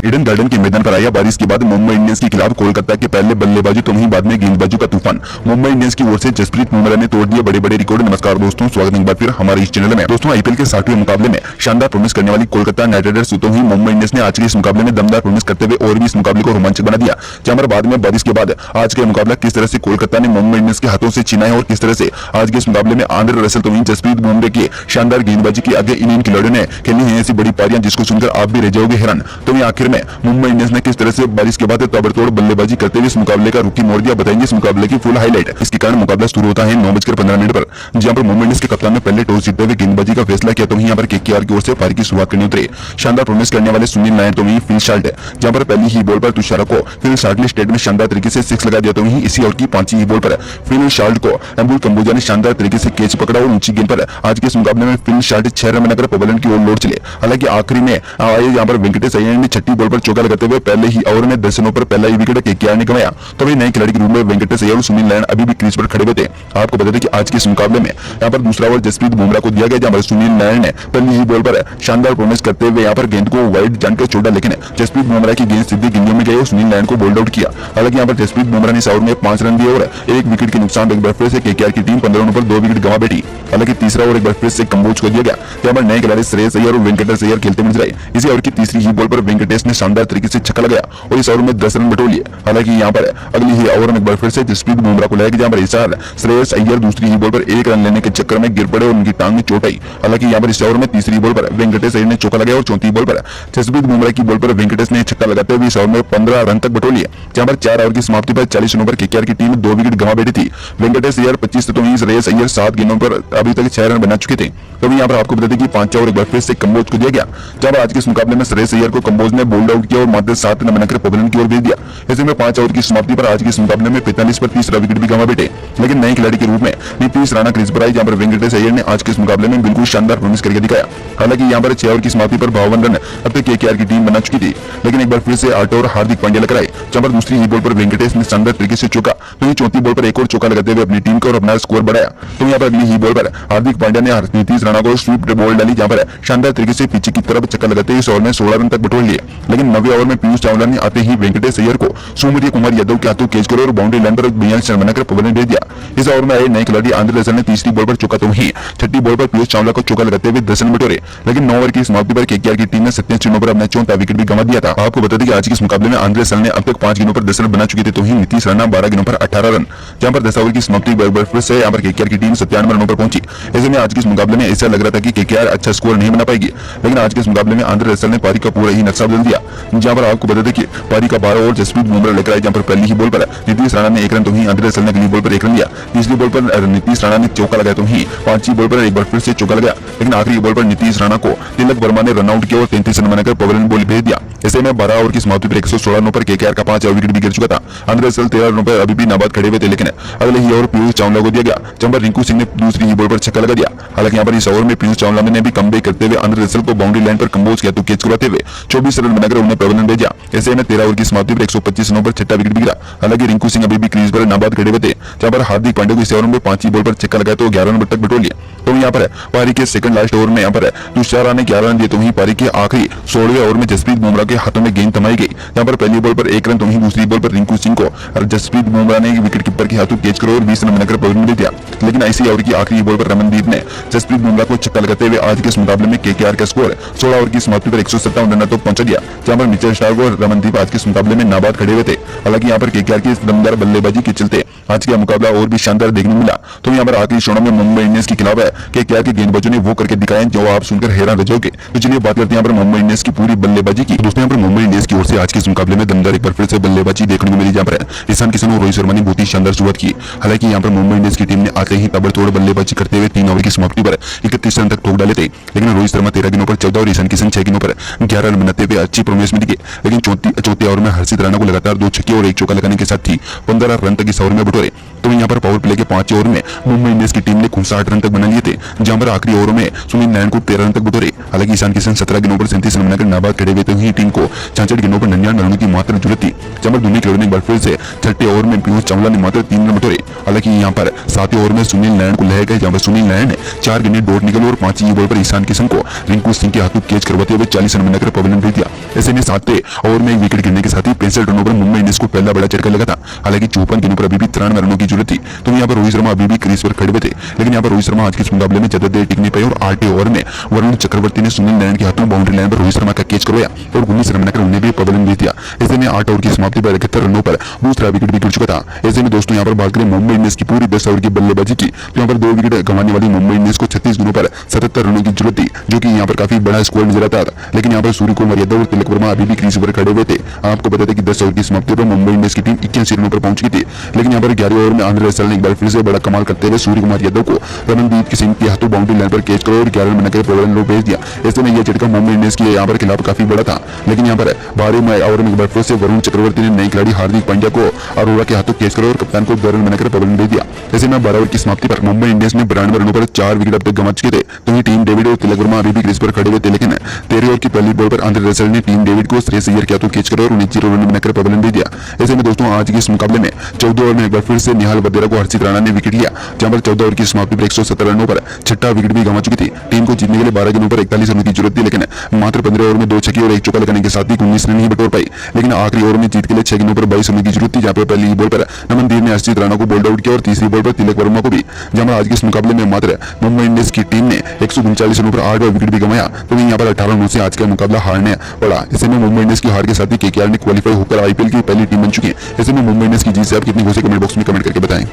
Eden garden के मैदान पर आया बारिश के बाद मुंबई इंडियंस के खिलाफ कोलकाता के पहले बल्लेबाजी तो वहीं बाद में गेंदबाजों का तूफान। मुंबई इंडियंस की ओर से जसप्रीत बुमराह ने तोड़ दिए बड़े बड़े रिकॉर्ड। नमस्कार दोस्तों, स्वागत है एक बार फिर हमारे इस चैनल में। दोस्तों, आईपीएल के 60वें मुकाबले में शानदार परफॉर्मेंस करने वाली कोलकाता नाइट राइडर्स तो वहीं मुंबई इंडियंस ने आज के इस मुकाबले में दमदार परफॉर्मेंस करते हुए और भी इस मुकाबले को रोमांचक बना दिया। जहां पर बाद में बारिश के बाद आज का मुकाबला किस तरह से कोलकाता ने मुंबई इंडियंस के हाथों से छीना है और किस तरह से आज के इस मुकाबले में आंद्रे रसेल तो वहीं जसप्रीत बुमराह की शानदार गेंदबाजी के आगे इन खिलाड़ियों ने खेली है ऐसी बड़ी पारियां जिसको सुनकर आप भी रह जाओगे हैरान। तो वहीं आखिर में मुंबई इंडियंस ने किस तरह से बारिश के बाद ताबड़तोड़ बल्लेबाजी करते हुए इस मुकाबले का रुखी मोड़ दिया, बताएंगे इस मुकाबले की फुल हाईलाइट। इसके कारण मुकाबला शुरू होता है 9:15 पर, जहां पर मुंबई इंडियंस के कप्तान ने पहले टॉस जीतते हुए गेंदबाजी का फैसला किया। तो वहीं यहाँ पर केकेआर की ओर से पारी की शुरुआत करनी उतरे शानदार परफॉर्मेंस करने वाले सुनील नारायण तो वहीं फिल शार्ट, जहां पर पहली ही बॉल पर तुषारा को फिल शार्ट ने स्टेट में शानदार तरीके से 6 लगा दिया। तो वहीं इसी ओवर की 5वीं ही बॉल पर फिल शार्ट को एम्बुल कंबोजा ने शानदार तरीके से कैच पकड़ा और ऊंची गेंद पर आज के इस मुकाबले में फिल शार्ट 6 रन बनाकर पवेलियन की ओर लौट चले। हालांकि आखिरी में आए यहाँ पर वेंकटेश अय्यर ने 6ठी बॉल पर चौका लगाते हुए पहले ही ओवर में 10 रनों पर पहला ही विकेट केकेआर ने गंवाया। तो वही नए खिलाड़ी के रूप में वेंकटेश अय्यर और सुनील नारायण अभी भी क्रीज पर खड़े हुए थे। आपको बता दें कि आज के इस मुकाबले में यहाँ पर दूसरा ओवर जसप्रीत बुमराह को दिया गया, जहां पर सुनील नारायण ने पहली ही बॉल पर शानदार परफॉर्मेंस करते हुए यहाँ पर गेंद को वाइड जानकर छोड़ा, लेकिन जसप्रीत बुमराह की गेंद सीधी गेंदों में गई और सुनील नारायण को बोल्ड आउट किया। हालांकि यहाँ पर जसप्रीत बुमराह ने इस ओवर में 5 रन दिए और 1 विकेट के नुकसान एक बार फिर से केकेआर की टीम 15 रनों पर 2 विकेट गंवा बैठी। हालांकि तीसरा ओवर एक बार फिर से कंबोज को दिया गया, जहां पर नए खिलाड़ी श्रेयस अय्यर और वेंकटेश अय्यर खेलते नजर आए। इसी ओवर की तीसरी ही बॉल पर वेंकटेश ने शानदार तरीके से छक्का लगाया और इस ओवर में 10 रन बटोर लिए। हालांकि यहाँ पर अगली ही ओवर में एक बार फिर से जसप्रीत बुमराह को लाया, जहां पर इस बार श्रेयस अय्यर दूसरी ही बॉल पर 1 रन लेने के चक्कर में गिर पड़े और उनकी टांग में चोट आई। हालांकि यहाँ पर इस ओवर में तीसरी बॉल पर वेंकटेश अय्यर ने चौका लगाया और चौथी बॉल पर जसप्रीत बुमराह की बॉल पर वेंकटेश ने छक्का लगाते हुए इस ओवर में 15 रन तक बटोर लिए। जहां पर 4 ओवर की समाप्ति पर 40 रनों पर केकेआर की टीम 2 विकेट गंवा बैठी थी। वेंकटेश अय्यर 25 तो वहीं श्रेयस अय्यर 7 गेंदों पर अभी तक 6 रन बना चुके थे। तो यहाँ पर आपको बता दें कि 5 ओवर एक बार फिर से कंबोज को दिया गया, जहां पर आज के इस मुकाबले में श्रेयस अय्यर को कंबोज ने बोल्ड आउट किया और मात्र 7 रन बनाकर पवेलियन की ओर भेज दिया। ऐसे में 5 ओवर की समाप्ति पर आज के इस मुकाबले में 45 पर तीसरा विकेट भी गंवा बैठे, लेकिन नए खिलाड़ी के रूप में नीतीश राणा क्रीज पर आई, जहां पर वेंकटेश अय्यर ने आज के इस मुकाबले में बिल्कुल शानदार परफॉर्मेंस करके दिखाया। हालांकि यहाँ पर 6 ओवर की समाप्ति पर 52 रन अब तक केकेआर की टीम बना चुकी थी, लेकिन एक बार फिर से 8 ओवर हार्दिक पांड्या लेकर आए, जहां पर दूसरी ही बॉल पर वेंकटेश ने शानदार तरीके से चौका, तो चौथी बॉल पर एक और चौका लगाते हुए अपनी टीम को और अपना स्कोर बढ़ाया। तो यहाँ पर अगली ही बॉल पर हार्दिक पांड्या ने नीतीश राणा को स्वीप बॉल डाली, जहां पर शानदार तरीके से पीछे की तरफ चक्कर लगाते हुए इस ओवर में 16 रन तक बटोर लिए। लेकिन 9वें ओवर में पीयूष चावला ने आते ही वेंकटेश अय्यर को सूर्य कुमार यादव के हाथों कैच करो और बाउंड्री लाइन पर 42 रन बनाकर पवेलियन भेज दिया। इस ओवर में आए नए खिलाड़ी आंद्रे रसेल ने तीसरी बॉल पर चौका, तो वहीं 6ठी बॉल पर पीयूष चावला को चौका लगाते हुए 10 रन बटोरे। लेकिन 9 ओवर की समाप्ति पर केकेआर की टीम ने 27 रनों पर अपना 4था विकेट भी गंवा दिया था। आपको बता दें कि आज के इस मुकाबले में आंद्रे रसेल ने अब तक 5 गेंदों पर 10 रन बना चुके थे, तो वहीं नीतीश राणा 12 गेंदों पर 18 रन, जहां पर 10 ओवर की समाप्ति पर से यहाँ पर केकेआर की टीम 97 रनों पर पहुंची। ऐसे में आज के इस मुकाबले में ऐसा लग रहा था कि केकेआर अच्छा स्कोर नहीं बना पाएगी, लेकिन आज के इस मुकाबले में आंद्रे रसेल ने पारी का पूरा ही नक्शा बदल दिया। जहां पर आपको बता दें कि पारी का 12 ओवर जसप्रीत बुमराह लेकर आए, जहां पर पहली ही बॉल पर नीतीश राणा ने 1 रन, तो वहीं आंद्रे रसेल ने अगली बॉल पर 1 रन लिया। तीसरी बॉल पर नीतीश राणा ने चौका लगाया, तो वहीं 5वीं बॉल पर एक बार फिर से चौका लगाया, लेकिन आखिरी बॉल पर नीतीश राणा को तिलक वर्मा ने रन आउट किया और 33 रन बनाकर पवेलियन बॉल भेज दिया। ऐसे में 12 ओवर की समाप्ति पर 116 रनों पर केकेआर का 5 विकेट भी गिर चुका था। आंद्रे रसेल 13 रनों पर अभी भी नाबाद खड़े हुए थे, लेकिन अगले ही ओवर पीयूष चावला को दिया गया, जहां पर रिंकू सिंह ने दूसरी ही बॉल पर छक्का लगा दिया। हालांकि यहाँ पर इस ओवर में पीयूष चावला ने भी कमबैक करते हुए आंद्रे रसेल को बाउंड्री लाइन पर कंबोज किया, तो कैच करवाते हुए 24 रन बनाकर उन्हें पवेलियन भेजा। ऐसे में 13 ओवर की समाप्ति पर 125 रनों पर 6ठा विकेट भी गिरा। हालांकि रिंकू सिंह अभी भी क्रीज पर नाबाद खड़े हुए थे, जहां पर हार्दिक पांड्या को इस ओवर में 5वीं बॉल पर छक्का लगाया तो 11 रन तक बटोर लिया। तो यहाँ पर पारी के सेकंड लास्ट ओवर में यहाँ पर तुषारा ने 11 रन दिए, तो वहीं पारी के आखिरी 16वें ओवर में जसप्रीत बुमराह के हाथों में गेंद थमाई गई, जहां पर पहली बॉल पर 1 रन, तो वहीं दूसरी बॉल पर रिंकू सिंह को और जसप्रीत बुमराह ने विकेट कीपर के हाथों कैच करो और 20 रन बनाकर पवेलियन दे दिया। लेकिन ऐसी ओवर की आखिरी बॉल पर रमनदीप ने जसप्रीत बुमराह को छक्का लगाते हुए आज के इस मुकाबले में केकेआर का स्कोर 16 ओवर की समाप्ति पर 157 रन तक पहुंचा दिया, जहां पर मिचेल स्टार्क और रमनदीप आज के इस मुकाबले में नाबाद खड़े हुए थे। हालांकि यहाँ पर केकेआर की दमदार बल्लेबाजी के चलते आज का मुकाबला और भी शानदार देखने को मिला। तो यहाँ पर आखिरी क्षणों में मुंबई इंडियंस के खिलाफ है केकेआर के गेंदबाजों ने वो करके दिखाया जो आप सुनकर हैरान रह जाओगे। तो चलिए बात करते हैं यहाँ पर मुंबई इंडियंस की पूरी बल्लेबाजी की। दोस्तों, यहाँ पर मुंबई इंडियंस की ओर से आज के इस मुकाबले में दमदार एक बार फिर से बल्लेबाजी देखने को मिली, जहाँ पर ईशान किशन और रोहित शर्मा ने बहुत ही शानदार शुरुआत की। हालांकि यहाँ पर मुंबई इंडियंस की टीम ने आते ही ताबड़तोड़ बल्लेबाजी करते हुए 3 ओवर की समाप्ति पर 31 रन तक ठोक डाले थे, लेकिन रोहित शर्मा 13 गेंदों पर 14 और ईशान किशन 6 गेंदों पर 11 रन बनाते हुए अच्छी परफॉर्मेंस में दिखे। लेकिन चौथे ओवर में हर्षित राणा को लगातार 2 छक्के और 1 चौका लगाने के साथ ही 15 रन तक इस ओवर में बटोरे। तो यहाँ पर पावर प्ले के 5 ओवर में मुंबई इंडियंस की टीम ने 59 रन तक बना लिए थे, जहां पर आखिरी ओवर में सुनील नारायण को 13 रन तक बटोरे। हालांकि ईशान किशन 17 गेंदों पर 37 रन बनाकर नाबाद खड़े हुए, तो वहीं टीम को 66 गेंदों पर 99 रनों की मात्र जरूरत थी। जहां दुनिया खिलाड़ियों ने एक बार फिर से छठे ओवर में पीयूष चावला ने मात्र 3 रन बटोरे। हालांकि यहाँ पर 7वें ओवर में सुनील नारायण को लाया गया, जहां पर सुनील नारायण ने 4 गेंदें डॉट निकले और 5 बॉल पर ईशान किशन को रिंकू सिंह के हाथों कैच करवाते हुए 40 रन बनाकर पवेलियन भेज दिया। ऐसे में 7वें ओवर में एक विकेट गिरने के साथ ही 65 रनों पर मुंबई इंडियंस को पहला बड़ा झटका लगा था। हालांकि 54 गेंदों पर अभी भी 93 रनों की जरूरत थी। तो यहाँ पर रोहित शर्मा अभी भी क्रीज पर खड़े हुए थे, लेकिन यहाँ पर रोहित शर्मा आज के इस मुकाबले में ज्यादा देर टिक नहीं पाए और 8वें ओवर में वरुण चक्रवर्ती ने सुनील नारायण के हाथों बाउंड्री लाइन पर रोहित शर्मा का कैच करवाया और 19 रन बनाकर उन्हें भी पवेलियन भेज दिया। ऐसे में 8 ओवर की समाप्ति पर 71 रनों पर दूसरा विकेट भी गिर चुका था। ऐसे में दोस्तों यहाँ पर बात करें मुंबई इंडियंस की पूरी 10 ओवर की बल्लेबाजी की, तो यहाँ पर 2 विकेट गंवाने वाली मुंबई इंडियंस को 36 गेंदों पर 77 रनों की जरूरत थी, जो कि यहाँ पर काफी बड़ा स्कोर नजर आता था। लेकिन यहाँ पर सूर्य कुमार यादव और तिलक वर्मा अभी भी क्रीज पर खड़े हुए थे। आपको बता दें कि 10 ओवर की समाप्ति पर मुंबई इंडियंस की टीम 81 रनों पर पहुंच गई थी। लेकिन यहाँ पर 11वें ओवर में आंद्रे रसेल ने एक बार फिर से बड़ा कमाल करते हुए सूर्य कुमार यादव को रमनदीप सिंह के हाथों बाउंड्री लाइन पर कैच करो और 11 रन बनाकर पवेलियन भेज दिया। ऐसे में यह झटका मुंबई इंडियंस के यहाँ पर खिलाफ काफी बड़ा था। लेकिन यहाँ पर 12वें ओवर में एक बार फिर से वरुण चक्रवर्ती ने नए खिलाड़ी हार्दिक पांड्या को अरोड़ा के हाथों कैच करो और कप्तान को 2 रन बनाकर पवेलियन भेज दिया। ऐसे में 12 ओवर की समाप्ति पर मुंबई इंडियंस ने 92 रनों पर 4 विकेट अब तक गंवा चुके थे। तो टीम डेविड और तिलक वर्मा अभी भी क्रीज पर खड़े हुए थे, लेकिन 13 ओवर की पहली बॉल पर आंद्रे रसेल ने टीम डेविड को श्रेयस अय्यर के हाथों कैच करो और 19 रन बनाकर पवेलियन भेज दिया। ऐसे में दोस्तों आज के इस मुकाबले में 14 ओवर में एक बार फिर से निहाल वधेरा को हर्षित राणा ने विकेट लिया, जहां पर 14 ओवर की समाप्ति पर 170 रनों पर छठा विकेट भी गंवा चुकी थी। टीम को जीतने के लिए 12 गेंदों पर 41 रनों की जरूरत थी, लेकिन मात्र 15 ओवर में 2 छक्के और 1 चौका लगाने के साथ ही 19 रन ही बटोर पाई। लेकिन आखिरी ओवर में जीत के लिए 6 गेंदों पर 22 रनों की जरूरत थी, जहां पर पहली बॉल पर नमनदीप ने हर्षित राणा को बोल्ड आउट किया और तीसरी बॉल पर तिलक वर्मा को भी। जहां आज के इस मुकाबले में मात्र मुंबई इंडियंस की टीम ने 139 रनों पर 8 विकेट भी गंवाया, तो यहाँ पर 18 रनों से आज का मुकाबला हारने पड़ा। ऐसे में मुंबई इंडियंस की हार के साथ ही केकेआर ने क्वालिफाई होकर आईपीएल की पहली टीम बन चुकी है। ऐसे में मुंबई इंडियंस की जीत से आप कितनी खुशी, कमेंट बॉक्स में कमेंट करके बताएं।